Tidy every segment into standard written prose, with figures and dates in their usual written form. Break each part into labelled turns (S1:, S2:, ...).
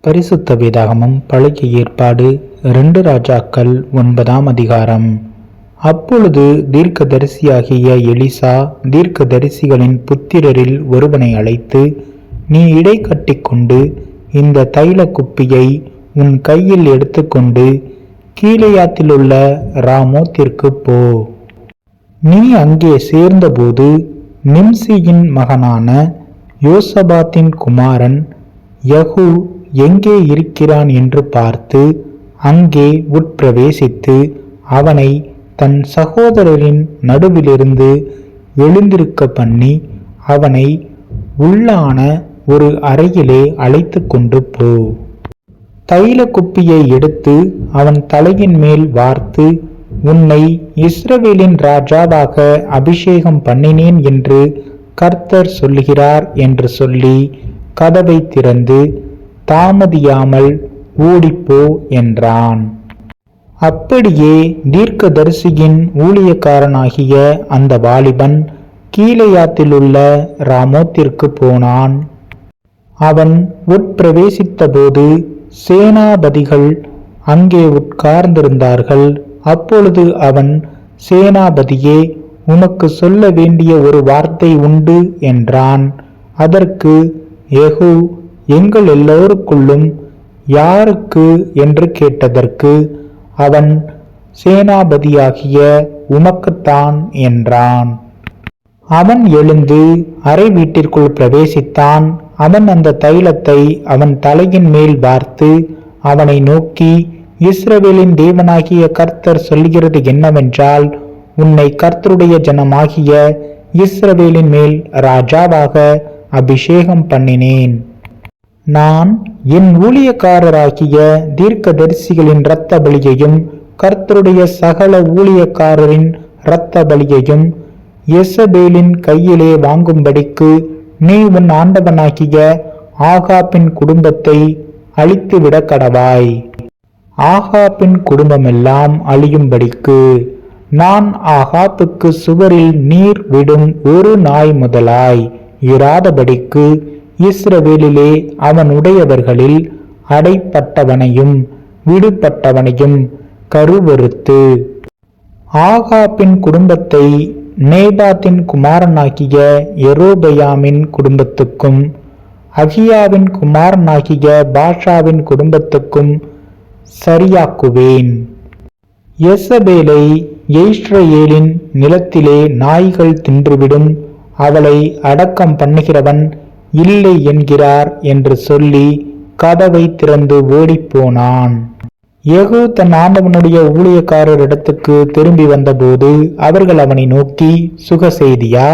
S1: பரிசுத்த வேதாகமம் பழைய ஏற்பாடு 2 ராஜாக்கள் 9ஆம் அதிகாரம். அப்பொழுது தீர்க்கதரிசியாகிய எலிசா தீர்க்கதரிசிகளின் புத்திரரில் ஒருவனை அழைத்து, நீ இடை கட்டிக்கொண்டு இந்த தைல குப்பியை உன் கையில் எடுத்துக்கொண்டு கீலேயாத்திலுள்ள ராமோத்திற்கு போ. நீ அங்கே சேர்ந்தபோது நிம்சியின் மகனான யோசபாத்தின் குமாரன் யெகூ எங்கே இருக்கிறான் என்று பார்த்து அங்கே உட்பிரவேசித்து அவனை தன் சகோதரரின் நடுவிலிருந்து எழுந்திருக்க பண்ணி அவனை உள்ளான ஒரு அறையிலே அழைத்து கொண்டு போ. தைல குப்பியை எடுத்து அவன் தலையின் மேல் வார்த்து, உன்னை இஸ்ரவேலின் ராஜாவாக அபிஷேகம் பண்ணினேன் என்று கர்த்தர் சொல்லுகிறார் என்று சொல்லி கதவை திறந்து தாமதியாமல் ஓடிப்போ என்றான். அப்படியே தீர்க்கதரிசியின் ஊழியக்காரனாகிய அந்த வாலிபன் கீலேயாத்திலுள்ள ராமோத்திற்கு போனான். அவன் உட்பிரவேசித்தபோது சேனாபதிகள் அங்கே உட்கார்ந்திருந்தார்கள். அப்பொழுது அவன், சேனாபதியே, உமக்கு சொல்ல வேண்டிய ஒரு வார்த்தை உண்டு என்றான். அதற்கு யெகூ, எங்கள் எல்லோருக்குள்ளும் யாருக்கு என்று கேட்டதற்கு அவன், சேனாபதியாகிய உமக்குத்தான் என்றான். அவன் எழுந்து அறை வீட்டிற்குள் பிரவேசித்தான். அவன் அந்த தைலத்தை அவன் தலையின் மேல் வார்த்து அவனை நோக்கி, இஸ்ரவேலின் தேவனாகிய கர்த்தர் சொல்கிறது என்னவென்றால், உன்னை கர்த்தருடைய ஜனமாகிய இஸ்ரவேலின் மேல் ராஜாவாக அபிஷேகம் பண்ணினேன். நான் என் ஊழியக்காரராகிய தீர்க்கதரிசிகளின் இரத்த பலியையும் கர்த்தருடைய சகல ஊழியக்காரரின் இரத்த பலியையும் யெசபேலின் கையிலே வாங்கும்படிக்கு நீ உன் ஆண்டவனாகிய ஆகாபின் குடும்பத்தை அழித்துவிட கடவாய். ஆகாபின் குடும்பமெல்லாம் அழியும்படிக்கு நான் ஆகாப்புக்கு சுவரில் நீர் விடும் ஒரு நாய் முதலாய் இராதபடிக்கு இஸ்ரவேலிலே அவனுடையவர்களில் அடைப்பட்டவனையும் விடுபட்டவனையும் கருவறுத்து ஆகாபின் குடும்பத்தை நேபாத்தின் குமாரனாகிய யெரொபெயாமின் குடும்பத்துக்கும் அகியாவின் குமாரனாகிய பாஷாவின் குடும்பத்துக்கும் சரியாக்குவேன். யெசபேலை இஸ்ரவேலின் நிலத்திலே நாய்கள் தின்றுவிடும், அவளை அடக்கம் பண்ணுகிறவன் இல்லை என்கிறார் என்று சொல்லி கதவை திறந்து ஓடிப்போனான். யெகூ தன் ஆண்டவனுடைய ஊழியக்காரரிடத்துக்கு திரும்பி வந்தபோது அவர்கள் அவனை நோக்கி, சுக செய்தியா?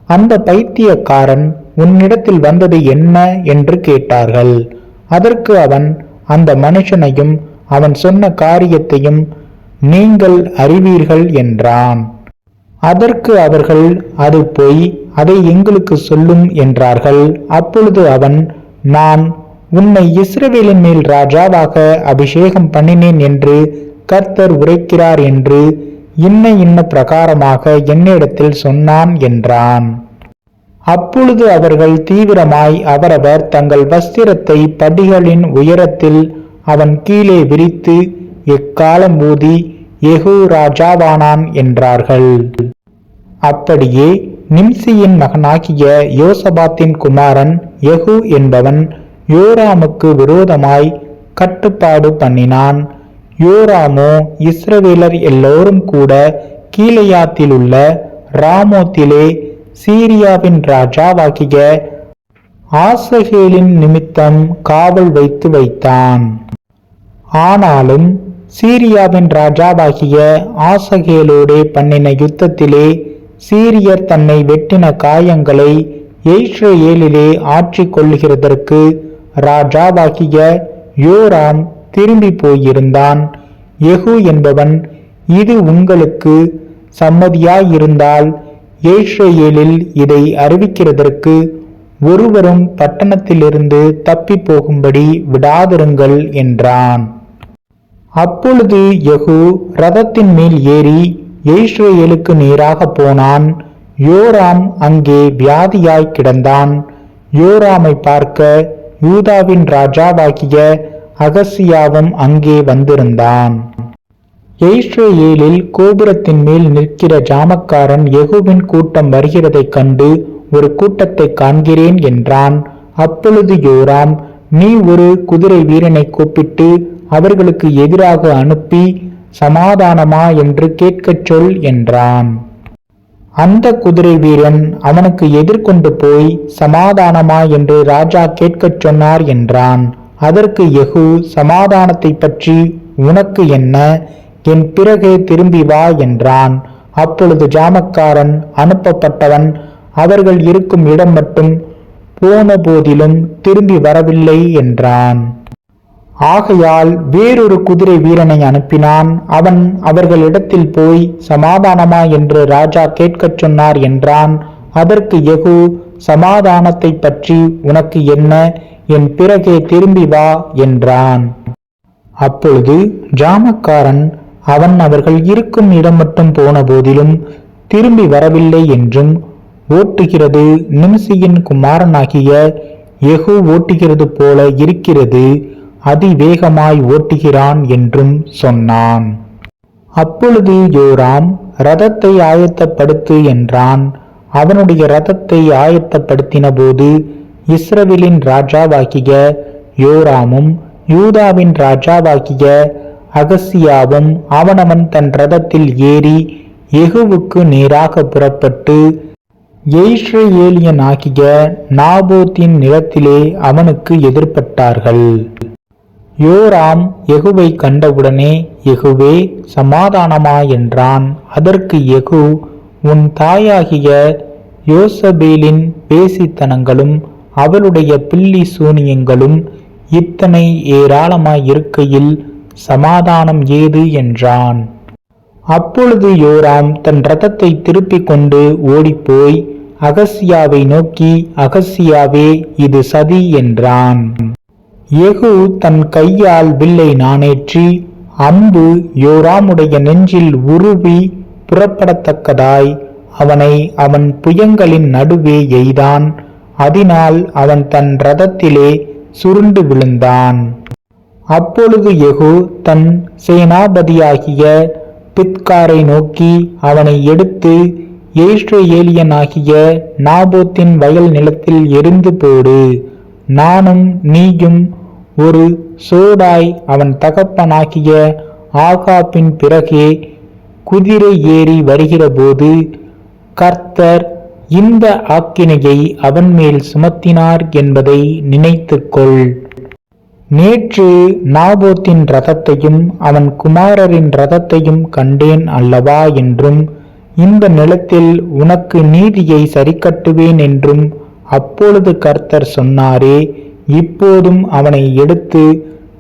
S1: அந்த பைத்தியக்காரன் உன்னிடத்தில் வந்தது என்ன என்று கேட்டார்கள். அதற்கு அவன், அந்த மனுஷனையும் அவன் சொன்ன காரியத்தையும் நீங்கள் அறிவீர்கள் என்றான். அதற்கு அவர்கள், அது பொய், அதை எங்களுக்கு சொல்லும் என்றார்கள். அப்பொழுது அவன், நான் உன்னை இஸ்ரவேலின் மேல் ராஜாவாக அபிஷேகம் பண்ணினேன் என்று கர்த்தர் உரைக்கிறார் என்று இன்ன பிரகாரமாக என்னிடத்தில் சொன்னான் என்றான். அப்பொழுது அவர்கள் தீவிரமாய் அவரவர் தங்கள் வஸ்திரத்தை படிகளின் உயரத்தில் அவன் கீழே விரித்து எக்காலம் ஊதி யெகூ ராஜாவானான் என்றார்கள். அப்படியே நிம்சியின் மகனாகிய யோசபாத்தின் குமாரன் யெகூ என்பவன் யோராமுக்கு விரோதமாய் கட்டுப்பாடு பண்ணினான். யோராமோ இஸ்ரவேலர் எல்லோரும் கூட கீலேயாத்திலுள்ள ராமோத்திலே சீரியாவின் ராஜாவாகிய ஆசகேலின் நிமித்தம் காவல் வைத்தான். ஆனாலும் சீரியாவின் ராஜாவாகிய ஆசகேலோடே பண்ணின யுத்தத்திலே சீரியர் தன்னை வெட்டின காயங்களை இஸ்ரவேலிலே ஆட்சி கொள்ளுகிறதற்கு ராஜாவாகிய யோராம் திரும்பி போயிருந்தான். யெகூ என்பவன், இது உங்களுக்கு சம்மதியாயிருந்தால் இஸ்ரவேலில் இதை அறிவிக்கிறதற்கு ஒருவரும் பட்டணத்திலிருந்து தப்பி போகும்படி விடாதிருங்கள் என்றான். அப்பொழுது யெகூ ரதத்தின் மேல் ஏறி இஸ்ரவேலுக்கு நேராக போனான். யோராம் அங்கே வியாதியாய் கிடந்தான். யோராமை பார்க்க யூதாவின் ராஜாவாகிய அகசியாவும் அங்கே வந்திருந்தான். இஸ்ரவேலில் கோபுரத்தின் மேல் நிற்கிற ஜாமக்காரன் யெகூவின் கூட்டம் வருகிறதைக் கண்டு, ஒரு கூட்டத்தை காண்கிறேன் என்றான். அப்பொழுது யோராம், நீ ஒரு குதிரை வீரனை கூப்பிட்டு அவர்களுக்கு எதிராக அனுப்பி சமாதானமா என்று கேட்கச் சொல் என்றான். அந்த குதிரை வீரன் அவனுக்கு எதிர்கொண்டு போய் சமாதானமா என்று ராஜா கேட்கச் சொன்னார் என்றான். அதற்கு யெகூ, சமாதானத்தை பற்றி உனக்கு என்ன, என் பிறகே திரும்பி வா என்றான். அப்பொழுது ஜாமக்காரன் அனுப்பப்பட்டவன் அவர்கள் இருக்கும் இடம் மட்டும் போன போதிலும் திரும்பி வரவில்லை என்றான். ஆகையால் வேறொரு குதிரை வீரனை அனுப்பினான். அவன் அவர்களிடத்தில் போய் சமாதானமா என்று ராஜா கேட்கச் சொன்னார் என்றான். அதற்கு யெகூ, சமாதானத்தை பற்றி உனக்கு என்ன, என் பிறகே திரும்பி வா என்றான். அப்பொழுது ஜாமக்காரன் அவன் அவர்கள் இருக்கும் இடம் மட்டும் போன போதிலும் திரும்பி வரவில்லை என்றும், ஓட்டுகிறது நிம்சியின் குமாரனாகிய யெகூ ஓட்டுகிறது போல இருக்கிறது, அதிவேகமாய் ஓட்டுகிறான் என்றும் சொன்னான். அப்பொழுது யோராம், ரதத்தை ஆயத்தப்படுத்து என்றான். அவனுடைய ரதத்தை ஆயத்தப்படுத்தின போது இஸ்ரவேலின் ராஜாவாகிய யோராமும் யூதாவின் ராஜாவாகிய அகசியாவும் அவனவன் தன் ரதத்தில் ஏறி யெகூவுக்கு நேராக புறப்பட்டு யெஸ்ரயேலியனாகிய நாபோத்தின் நிலத்திலே அவனுக்கு எதிர்பட்டார்கள். யோராம் யெகூவை கண்டவுடனே, யெகூவே, சமாதானமா என்றான். அதற்கு யெகூ, உன் தாயாகிய யோசபேலின் பேசித்தனங்களும் அவளுடைய பில்லி சூனியங்களும் இத்தனை ஏராளமாயிருக்கையில் சமாதானம் ஏது என்றான். அப்பொழுது யோராம் தன் ரதத்தை திருப்பிக் கொண்டு ஓடிப்போய் அகசியாவை நோக்கி, அகசியாவே, இது சதி என்றான். யெகூ தன் கையால் வில்லை நாணேற்றி அம்பு யோராமுடைய நெஞ்சில் உருவி புறப்படத்தக்கதாய் அவனை அவன் புயங்களின் நடுவே எய்தான். அதனால் அவன் தன் ரதத்திலே சுருண்டு விழுந்தான். அப்பொழுது யெகூ தன் சேனாபதியாகிய பித்காரை நோக்கி, அவனை எடுத்து யெஸ்ரயேலியனாகிய நாபோத்தின் வயல் நிலத்தில் எரிந்து போடு. நானும் நீயும் ஒரு சோடாய் அவன் தகப்பனாகிய ஆகாபின் பிறகே குதிரை ஏறி வருகிற போது கர்த்தர் இந்த ஆக்கினையை அவன் மேல் சுமத்தினார் என்பதை நினைத்துக்கொள். நேற்று நாபோத்தின் ரதத்தையும் அவன் குமாரரின் ரதத்தையும் கண்டேன் அல்லவா என்றும், இந்த நிலத்தில் உனக்கு நீதியை சரிக்கட்டுவேன் என்றும் அப்பொழுது கர்த்தர் சொன்னாரே, இப்போதும் அவனை எடுத்து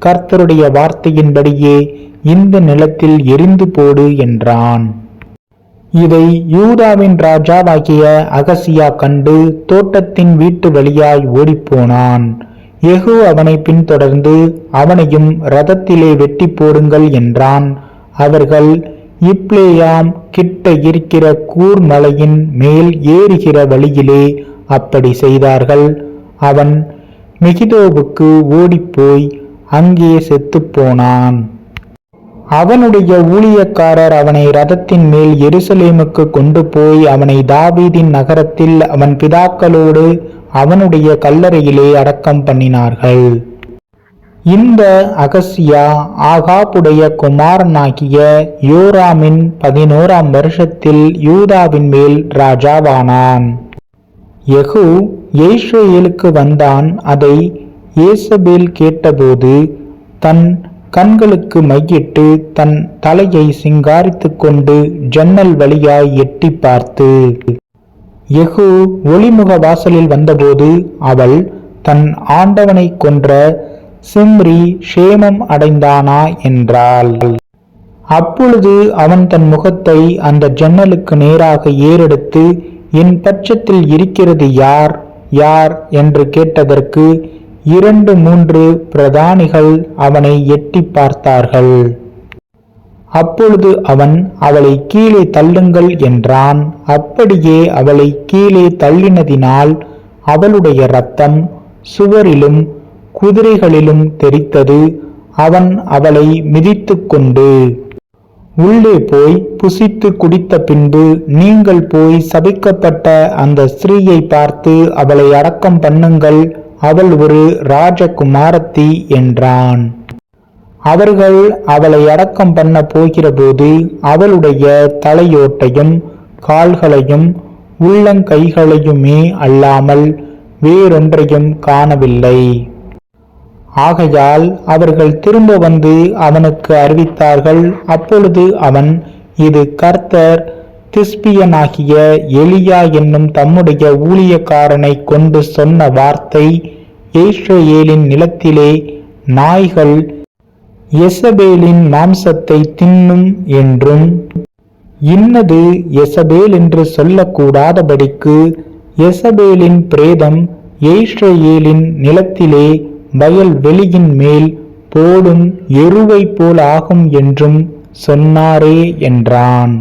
S1: கர்த்தருடைய வார்த்தையின்படியே இந்த நிலத்தில் எரிந்து போடு என்றான். இதை யூதாவின் ராஜாவாகிய அகசியா கண்டு தோட்டத்தின் வீட்டு வழியாய் ஓடிப்போனான். யெகூ அவனை பின்தொடர்ந்து அவனையும் ரதத்திலே வெட்டி போடுங்கள் என்றான். அவர்கள் இப்லேயாம் கிட்ட இருக்கிற கூர் மலையின் மேல் ஏறுகிற வழியிலே அப்படி செய்தார்கள். அவன் மெகிதோவுக்கு ஓடிப்போய் அங்கே செத்துப்போனான். அவனுடைய ஊழியக்காரர் அவனை ரதத்தின் மேல் எருசலேமுக்கு கொண்டு போய் அவனை தாவீதின் நகரத்தில் அவன் பிதாக்களோடு அவனுடைய கல்லறையிலே அடக்கம் பண்ணினார்கள். இந்த அகசியா ஆகாபுடைய குமாரனாகிய யோராமின் 11ஆம் வருஷத்தில் யூதாவின் மேல் ராஜாவானான். யெகூ இஸ்ரவேலுக்கு வந்தான். அதை யேசபேல் கேட்டபோது தன் கண்களுக்கு மையிட்டு தன் தலையை சிங்காரித்து கொண்டு ஜன்னல் வழியாய் எட்டி பார்த்து, யெகூ ஒளிமுக வாசலில் வந்தபோது அவள், தன் ஆண்டவனை கொன்ற சிம்ரி சேமம் அடைந்தானா என்றாள். அப்பொழுது அவன் தன் முகத்தை அந்த ஜன்னலுக்கு நேராக ஏறெடுத்து, என் பட்சத்தில் இருக்கிறது யார் யார் என்று கேட்டதற்கு 2-3 பிரதானிகள் அவனை எட்டி பார்த்தார்கள். அப்பொழுது அவன், அவளை கீழே தள்ளுங்கள் என்றான். அப்படியே அவளை கீழே தள்ளினதினால் அவளுடைய இரத்தம் சுவரிலும் குதிரைகளிலும் தெரித்தது. அவன் அவளை மிதித்துக்கொண்டு உள்ளே போய் புசித்து குடித்த பின்பு, நீங்கள் போய் சபிக்கப்பட்ட அந்த ஸ்திரீயை பார்த்து அவளை அடக்கம் பண்ணுங்கள், அவள் ஒரு ராஜகுமாரத்தி என்றான். அவர்கள் அவளை அடக்கம் பண்ண போகிறபோது அவளுடைய தலையோட்டையும் கால்களையும் உள்ளங்கைகளையுமே அல்லாமல் வேறொன்றையும் காணவில்லை. ஆகையால் அவர்கள் திரும்ப வந்து அவனுக்கு அறிவித்தார்கள். அப்பொழுது அவன், இது கர்த்தர் திஸ்பியனாகிய எலியா என்னும் தம்முடைய ஊழியக்காரனை கொண்டு சொன்ன வார்த்தை. இஸ்ரவேலின் நிலத்திலே நாய்கள் யெசபேலின் மாம்சத்தை தின்னும் என்றும், இன்னது யெசபேல் என்று சொல்லக்கூடாதபடிக்கு யெசபேலின் பிரேதம் இஸ்ரவேலின் நிலத்திலே வயல் வெளியின் மேல் போடும் எருவை போல் ஆகும் என்றும் சொன்னாரே என்றான்.